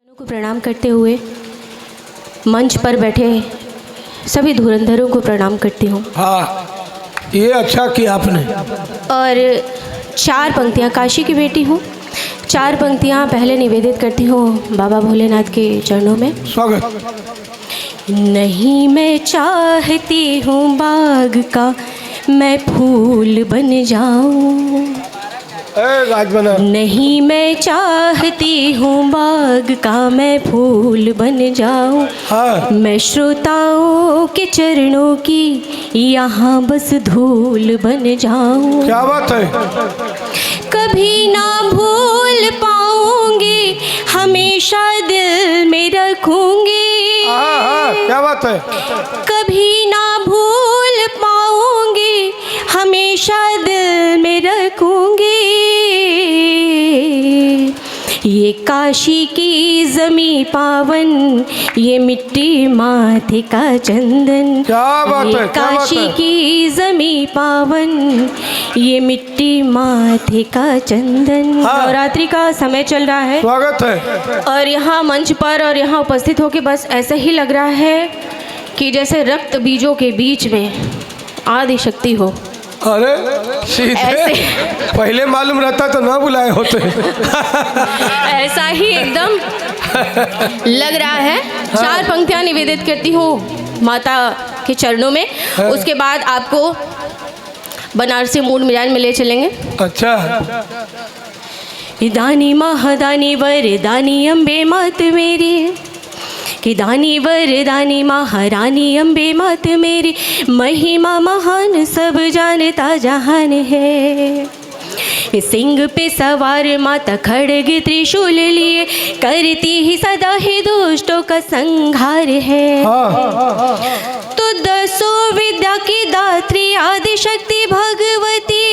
को प्रणाम करते हुए मंच पर बैठे सभी धुरंधरों को प्रणाम करती हूँ। हाँ, ये अच्छा किया आपने। और 4 पंक्तियाँ, काशी की बेटी हूँ, 4 पंक्तियाँ पहले निवेदित करती हूँ बाबा भोलेनाथ के चरणों में। स्वागत। नहीं मैं चाहती हूँ बाग का मैं फूल बन जाऊँ, नहीं मैं चाहती हूँ बाग का मैं फूल बन जाऊँ। हाँ। मैं श्रोताओं के चरणों की यहाँ बस धूल बन जाऊँ। क्या बात है। कभी ना भूल पाऊंगी हमेशा दिल में रखूंगी। हाँ हाँ, क्या बात है। कभी ना भूल पाऊंगी हमेशा दिल में रखूंगी। ये काशी की जमी पावन, ये मिट्टी माथे का चंदन। क्या बात है, ये क्या बात काशी है। की जमी पावन, ये मिट्टी माथे का चंदन। हाँ। नवरात्रि का समय चल रहा है स्वागत है। और यहाँ मंच पर और यहाँ उपस्थित होके बस ऐसा ही लग रहा है कि जैसे रक्त बीजों के बीच में आदि शक्ति हो। अरे सीधे पहले मालूम रहता तो ना बुलाए होते। ऐसा ही एकदम लग रहा है। 4 पंक्तियाँ निवेदित करती हूँ माता के चरणों में, उसके बाद आपको बनारसी मूड मिजाज में ले चलेंगे। अच्छा। दानी महादानी वरदानी अम्बे मात मेरी, कि दानी वरदानी महारानी अम्बे मात मेरी, महिमा महान सब जानता जहान है। सिंह पे सवार माता खड़ग त्रिशूल लिए, करती ही सदा ही दुष्टों का संहार है। तो 10 विद्या की दात्री आदि शक्ति भगवती,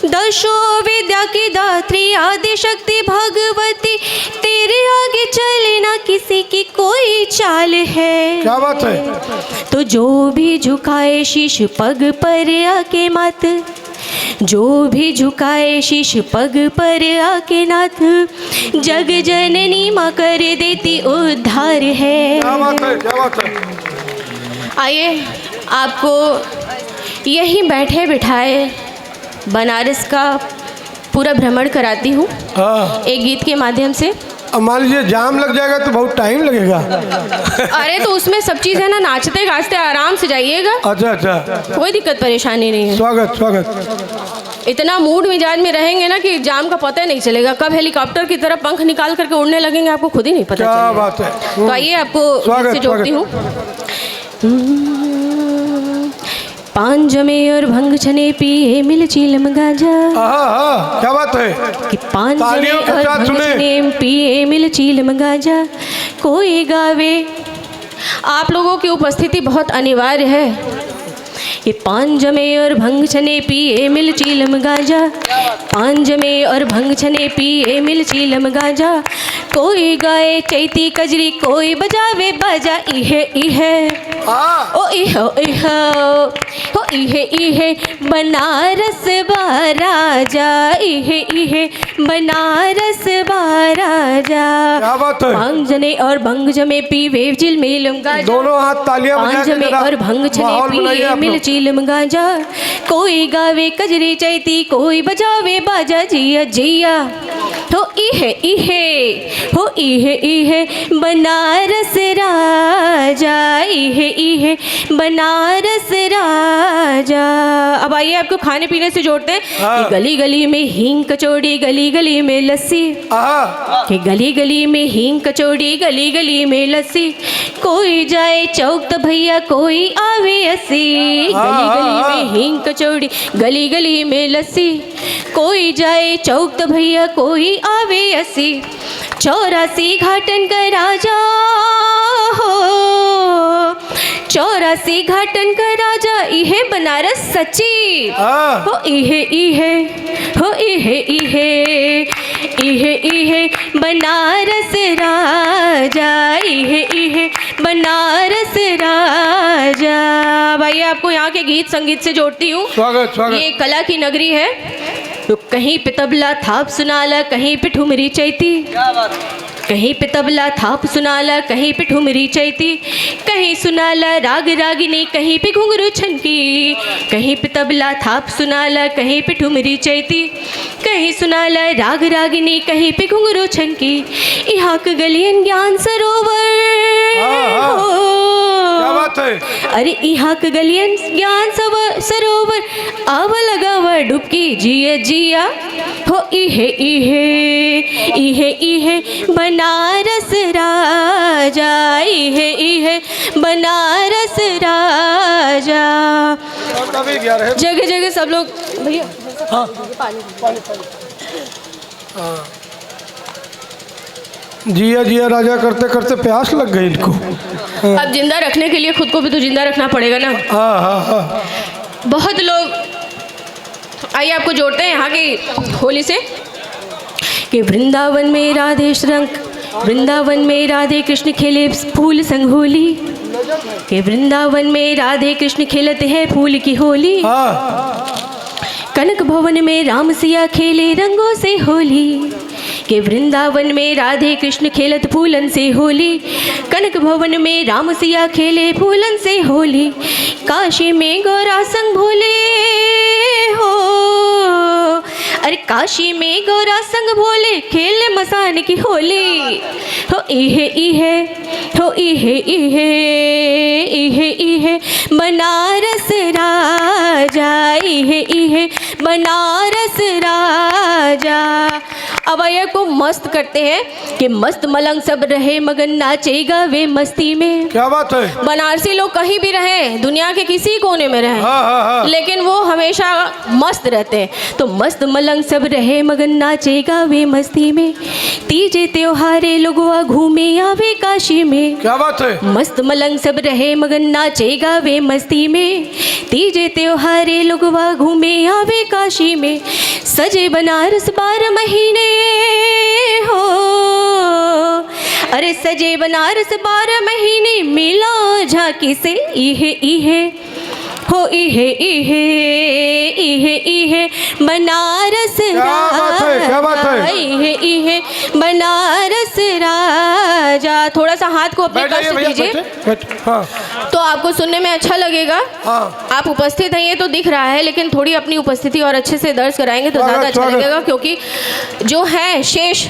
10 विद्या की दात्री आदि शक्ति भगवती, तेरे आगे चले ना किसी की कोई चाल है। क्या बात है। तो जो भी झुकाए शीश पग पर आके मात, जो भी झुकाए शीश पग पर आके नाथ, जग जननी माँ कर देती उद्धार है। क्या बात है, क्या बात है। आइए आपको यहीं बैठे बिठाए बनारस का पूरा भ्रमण कराती हूँ हाँ। एक गीत के माध्यम से। अब मान लीजिए जाम लग जाएगा तो बहुत टाइम लगेगा। अरे तो उसमें सब चीज़ है ना, नाचते गाजते आराम से जाइएगा। अच्छा अच्छा, कोई दिक्कत परेशानी नहीं है। स्वागत स्वागत। इतना मूड मिजाज में रहेंगे ना कि जाम का पता ही नहीं चलेगा, कब हेलीकॉप्टर की तरह पंख निकाल करके उड़ने लगेंगे आपको खुद ही नहीं पता क्या चलेगा। बात है। तो आइए आपको स्वागत, से जोड़ती हूँ। पान जमे और भंग छने पिए मिल चीलम गाजा। हाँ, क्या बात है। कि पान जमे तालियों के और साथ भंग सुने। छने पिए मिल चीलम गाजा, कोई गावे। आप लोगों की उपस्थिति बहुत अनिवार्य है। ये पान जमे और भंग छने पिए मिल चीलम गाजा, पान जमे और भंग छने पिए मिल चीलम गाजा, कोई गाए चैती कजरी कोई बजावे बाजा, इहे इहे ओ इहो इहो हो इहे इहे बनारस बाराजा, इहे इहे बनारस बाराजा। क्या बात है। भांग जने और भंग जमे पीवे चिल मिलम गाजा, दोनों हाथ तालियां बजा के में जरा और भंग छने माहौल बनाइए पिए आप मिल लोग। चीलम गाजा, कोई गावे कजरी चैती कोई बजावे बाजा, जिया जिया हो इहे इहे हो इहे इहे बनारस राजा, इहे इहे बनारस राजा। अब आइए आपको खाने पीने से जोड़ते हैं। हाँ। गली गली में हींग कचौड़ी, गली गली में लस्सी, कि गली गली में हींग कचौड़ी गली गली में लस्सी, कोई जाए चौक तो भैया कोई आवे अस्सी। गली गली में हींग कचौड़ी गली गली में लस्सी, कोई जाए चौक तो भैया कोई आवे अस्सी। 84 घाटन का राजा हो, 84 घाटन का राजा, इहे बनारस सच्ची हो इहे इहे हो इहे इहे इहे इहे बनारस राजा, इहे इहे बनारस राजा। भाई आपको यहाँ के गीत संगीत से जोड़ती हूँ। स्वागत स्वागत। ये कला की नगरी है तो कहीं पे तबला थाप सुनाला, कहीं पे ठुमरी चैती, कहीं पे तबला थाप सुनाला, कहीं पे ठुमरी चैती, कहीं सुनाला राग रागिनी, कहीं पे घुंघरू छनकी, कहीं पे तबला थाप सुनाला, कहीं पे ठुमरी चैती, कहीं सुनाला राग रागिनी, कहीं पे घुंघरू छनकी। यहाँ के गलियन ज्ञान सरोवर हो, क्या बात है? अरे यहाँ के गलियन ज्ञान सरोवर, आव लगावा डुबकी जिया जिया हो, इहे इहे इहे इहे बनारस राजा, इहे इहे बनारस राजा। जगह जगह सब लोग भैया हाँ जिया जिया राजा करते करते प्यास लग गई इनको। अब जिंदा रखने के लिए खुद को भी तो जिंदा रखना पड़ेगा ना। हाँ हाँ हाँ। बहुत लोग, आइए आपको जोड़ते हैं यहाँ की होली से कि वृंदावन में राधे रंग, वृंदावन में राधे कृष्ण खेले फूल संग होली, कि वृंदावन में राधे कृष्ण खेलते हैं फूल की होली। कनक भवन में राम सिया खेले रंगों से होली, कि वृंदावन में राधे कृष्ण खेलत फूलन से होली, कनक भवन में राम सिया खेले फूलन से होली। काशी में गौरा संग भोले हो, अरे काशी में गौरा संग भोले खेले मसान की होली हो, इहे इहे हो, इहे इहे इहे इहे बनारस राजा, इहे इहे बनारस राजा। अब आइए को मस्त करते हैं कि मस्त मलंग सब रहे मगन नाचेगा वे मस्ती में। क्या बात है? बनारसी लोग कहीं भी रहे, दुनिया के किसी कोने में रहे, हाँ। लेकिन वो हमेशा मस्त रहते हैं। तो मस्त मलंग सब रहे मगन नाचेगा वे मस्ती में, तीजे त्योहारे लोगवा घूमे आवे काशी में। क्या बात है? मस्त मलंग सब रहे मगन नाचेगा वे मस्ती में, तीजे त्योहारे लोगवा घूमे आवे काशी में। सजे बनारस 12 महीने हो, अरे सजे बनारस 12 महीने, मिला झांकी से इहे इहे हो, इहे इहे इहे इहे बनारस राजा, इहे इहे बनारस राजा। थोड़ा सा हाथ को अपने कष्ट दीजिए, हाँ। तो आपको सुनने में अच्छा लगेगा। हाँ। आप उपस्थित हैं ये तो दिख रहा है, लेकिन थोड़ी अपनी उपस्थिति और अच्छे से दर्ज कराएंगे तो ज़्यादा अच्छा लगेगा, क्योंकि जो है शेष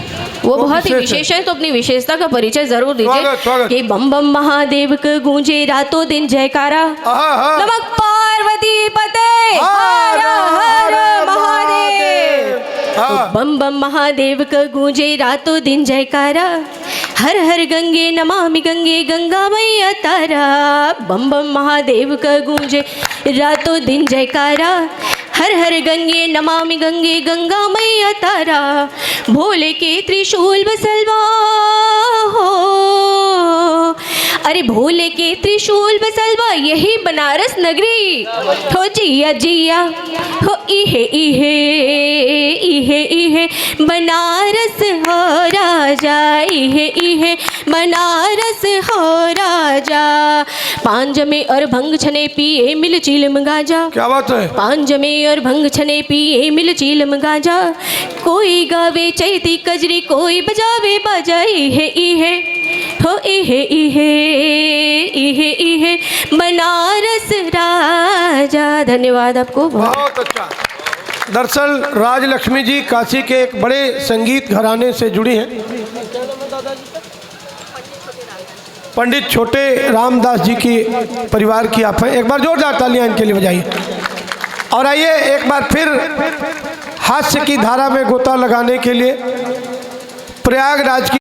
वो बहुत ही विशेष है। तो अपनी विशेषता का परिचय जरूर दीजिए कि बम बम महादेव के गूंजे रातों दिन जयकारा, नमक पार्वती पते हर हर महादेव, बम बम महादेव का गूंजे रातों दिन जयकारा, हर हर गंगे नमामि गंगे गंगा मैया तारा। बम बम महादेव का गूंजे रातों दिन जयकारा, हर हर गंगे नमामि गंगे गंगा मैया तारा। भोले के त्रिशूल बसलवा हो, अरे भोले के त्रिशूल बसलवा यही बनारस नगरी हो, जिया जिया हो, इहे इहे इहे इहे बनारस हो राजा, इहे इहे बनारस हो राजा। पांज में और भंग छने पिए मिल चिलम गाजा। क्या बात है? पांज में और भंग छने पिए मिल चिलम गाजा, कोई गावे चैती कजरी कोई बजावे बाजा, इहे इहे हो, इहे इहे इहे इहे बनारस राजा। धन्यवाद आपको। बहुत अच्छा। दरअसल राजलक्ष्मी जी काशी के एक बड़े संगीत घराने से जुड़ी हैं। पंडित छोटे रामदास जी की परिवार की आप हैं। एक बार जोरदार तालियां इनके लिए बजाइए। और आइए एक बार फिर हास्य की धारा में गोता लगाने के लिए प्रयागराज की